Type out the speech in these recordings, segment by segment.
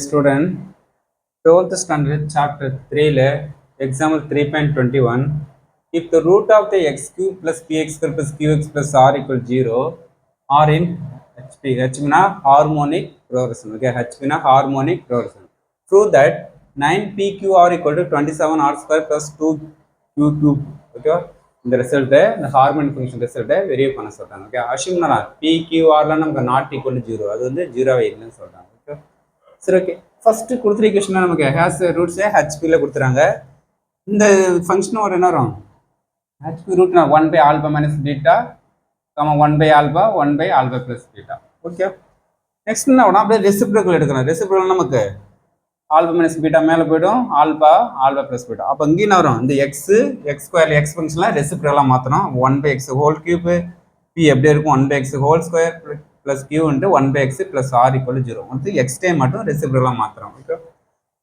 Student, 12th standard chapter 3 le example 3.21, if the root of the x cube plus px square plus qx plus r equal 0 or in h mean harmonic progression. Okay, h mean harmonic progression. Prove that 9pqr equal to 27r square plus 2q cube. Okay, இந்த ரிசல்ட்டை இந்த harmonic function ரிசல்ட்டை verify பண்ண சொல்கிறாங்க. Okay, assume தானே பிக்யூஆர்லாம் நமக்கு not equal to 0, அது வந்து 0 இல்லைன்னு சொல்கிறாங்க. ஓகே, சரி. ஓகே, ஃபஸ்ட்டு கொடுத்துரு ஈக்குவேஷன் நமக்கு ஹேஸ் ரூட்ஸே ஹெச்பியில் கொடுத்துறாங்க. இந்த ஃபங்க்ஷன் ஒரு என்ன வரும், HP root 1 by alpha minus beta, 1 by alpha 1 by alpha plus beta. Okay, next என்ன ஆகும், அப்படியே ரெசிப்ரோக்கல் எடுக்கணும். ரெசிப்ரோக்கல் நமக்கு ஆல்பா மைனஸ் பீட்டா மேலே போய்டும், ஆல்பா ப்ளஸ் பீட்டா. அப்போ இங்கே என்ன வரும், இந்த எக்ஸ் ஸ்கொயர் எக்ஸ் ஃபங்க்ஷன்லாம் ரெசிப்ரோக்கலாக மாற்றணும். 1 by x whole cube p எப்படி இருக்கும், 1 by x whole square plus q into 1 by x plus r equal to 0. வந்து x டைம் மட்டும் ரெசிப்ரோக்கலாக மாற்றுறோம். ஓகே,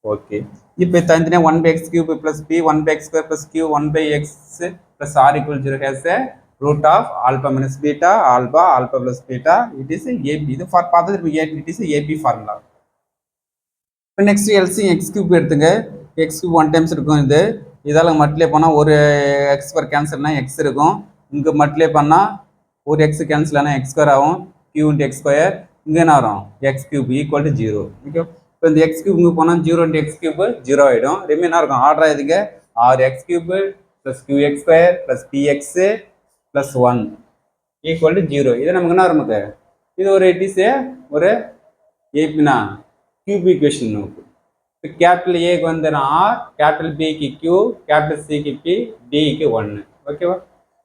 ஓகே, இப்போ தனித்தனியாக 1 by x cube plus p 1 by x square plus q 1 by x plus r equal to 0 has a root of alpha minus beta alpha plus beta. It is a AP. இது பார்த்தது it is a AP formula. இப்போ next LCM X cube எடுத்துங்க. X cube 1 times இருக்கும். இதால் மட்டிலே பண்ணால் ஒரு X square கேன்சல்னா X இருக்கும். இங்கே மட்டிலே பண்ணால் ஒரு எக்ஸ் கேன்சல் ஆனால் எக்ஸ் ஸ்கொயர் ஆகும். q into x square இங்கே என்ன வரும், x cube equal to 0. Okay, இப்போ இந்த x cube இங்கே போனால் 0 into x cube 0 ஆகிடும். ரிமைனாக இருக்கும் ஆர்டர் இதுக்கு rx cube plus qx square plus px plus 1 equal to 0. இது நமக்கு என்ன வரும், இது ஒரு இட் இஸ் ஒரு ஏபினா கியூப் ஈக்குவேஷன். நமக்கு இப்போ கேபிட்டல் ஏக்கு வந்து ஆர், கேபிட்டல் பிக்கு கியூ, கேபிட்டல் சிக்கு பி, டிக்கு 1. ஓகேவா,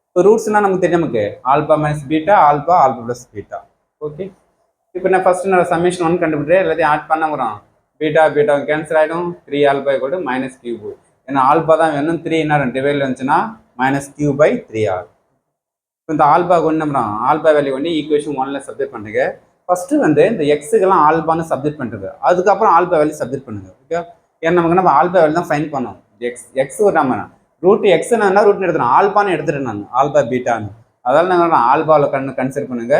இப்போ ரூட்ஸ்னால் நமக்கு தெரியும், நமக்கு alpha minus beta alpha plus beta. Okay, இப்போ நான் ஃபஸ்ட்டு நான் சம்மேஷன் 1 கண்டுபிடிக்கிறேன். எல்லாத்தையும் ஆட் பண்ண வரும். பீட்டா கேன்சல் ஆகிடும். 3 ஆல்பா கூட மைனஸ் கியூபு. ஏன்னா ஆல்பா தான் வேணும். 3 என்ன டிவைடில் வந்துச்சுன்னா மைனஸ் கியூ பை 3r. இப்போ இந்த ஆல்பா கொண்டு நம்புறோம். ஆல்பா வேல்யூ கொண்டு ஈக்குவேஷன் 1ல் சப்ஜெக்ட் பண்ணுங்க. ஃபஸ்ட்டு வந்து இந்த எக்ஸுக்கெல்லாம் ஆல்பான்னு சப்ஜெக்ட் பண்ணுறது, அதுக்கப்புறம் ஆல்பா வேல்யூ சப்ஜெக்ட் பண்ணுங்க. ஓகே, ஏன்னா நமக்கு நம்ம ஆல்பா வேல்யூ தான் ஃபைன் பண்ணோம். எக்ஸ் ஒரு நம்ம ரூட் எக்ஸ் நான் ரூட்னு எடுத்துறேன், ஆல்பான்னு எடுத்துட்டேன் நான், ஆல்பா பீட்டான்னு. அதால் நாங்கள் ஆல்பாவில் கன்சிடர் பண்ணுங்க.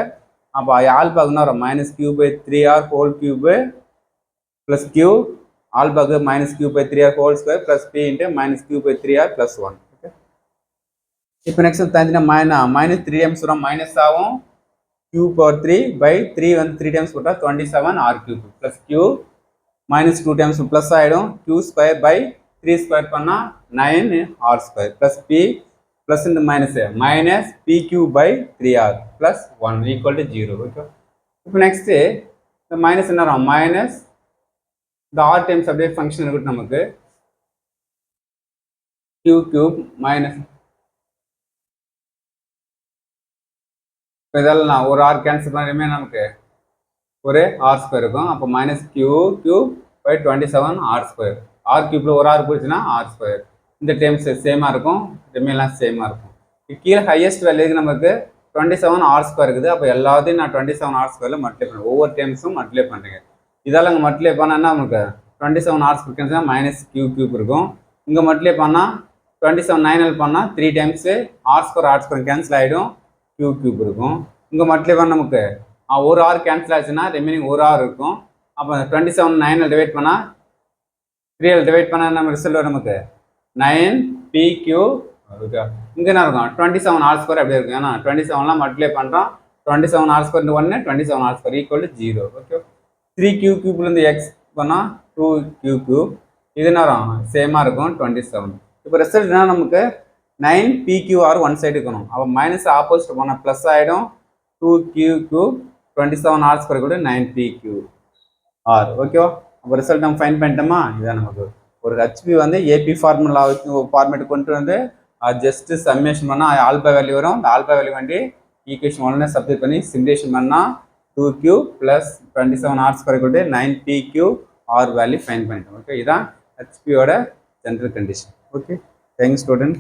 அப்போ ஆல்பாக்குன்னா வரும் minus Q by 3r whole cube plus Q, ஆல்பாக்கு minus Q by 3r whole square plus P into minus Q by 3r plus 1. Okay, இப்போ நெக்ஸ்ட் தனித்தனியாக மைனஸ் 3 டைம்ஸ் வரும், மைனஸ் ஆகும். கியூ பவர் 3 பை 3 வந்து 3 டைம்ஸ் போட்டால் 27r cube plus Q minus 2 times plus ஆகிடும். Q square by 3 square பண்ணால் 9r square plus P plus into minus pq by 3r plus 1 equal to 0. Okay, இப்போ next the minus என்ன வரும், minus the r times அப்படியே function இருக்கு நமக்கு q cube minus, இப்போ இதெல்லாம் நான் ஒரு r கேன்சல் பண்ண நமக்கு ஒரு r ஸ்கொயர் இருக்கும். அப்போ minus q cube by 27r square, r கியூப்ல ஒரு r போயிடுச்சுன்னா r ஸ்கொயர். இந்த டேர்ம்ஸ் சேமாக இருக்கும், ரிமைன்லாம் சேமாக இருக்கும். கீழே ஹையஸ்ட் வேல்யூக்கு நமக்கு 27r ஸ்கொயர் இருக்குது. அப்போ எல்லாத்தையும் நான் 27r ஸ்கொயரில் மல்டிப்ளை பண்ணுறேன். ஒவ்வொரு டேர்ம்ஸும் மல்டிப்ளை பண்ணுறேங்க. இதால் அங்கே மல்டிப்ளை பண்ணால் நமக்கு 27r square cancel minus cube இருக்கும். இங்கே மல்டிப்ளை பண்ணால் 27 9l பண்ணால் 3 டைம்ஸு r ஸ்கொயர் கேன்சல் ஆகிடும், கியூப் இருக்கும். இங்கே மல்டிப்ளை பண்ணால் நமக்கு ஒரு r கேன்சல் ஆச்சுன்னா ரிமைனிங் ஒரு r இருக்கும். அப்போ 27 9l டிவைட் பண்ணால் 3l டிவைட் பண்ணால் நம்ம ரிசல்ட் வரும் நமக்கு 9pq. இங்கே என்ன இருக்கும், 27r ஸ்கொயர் அப்படி இருக்கும். ஏன்னா 27லாம் மல்டிப்ளை பண்ணுறோம். 27r square 1 27r square equal to 0. Okay, 3q கியூப்லேருந்து எக்ஸ் பண்ணால் 2q கியூப். இது என்ன வரும், சேமாக இருக்கும் 27. இப்போ ரிசல்ட் என்ன நமக்கு 9pqr ஒன் சைடு இருக்கணும். அப்போ மைனஸ் ஆப்போசிட் பண்ணால் ப்ளஸ் ஆகிடும். 2q கியூப் 27r ஸ்கொயர் கூட 9pqr. ஓகேவா, அப்போ ரிசல்ட் நம்ம ஃபைன் பண்ணிட்டோமா. இதுதான் நமக்கு ஒரு ஹெச்பி வந்து ஏபி ஃபார்முலா ஃபார்மேட் கொண்டு வந்து ஜஸ்ட் சம்மேஷன் பண்ணால் ஆல்பா வேல்யூ வரும். அந்த ஆல்பா வேல்யூ வேண்டி ஈக்குவேஷன் 1ல் சப்ஸ்டிட்யூட் பண்ணி சிமுலேஷன் பண்ணால் 2q ப்ளஸ் 27r ஸ்கொயர் கூட 9pqr வேல்யூ ஃபைன் பண்ணிட்டோம். ஓகே, இதுதான் ஹெச்பியோட general condition. Okay, thanks student.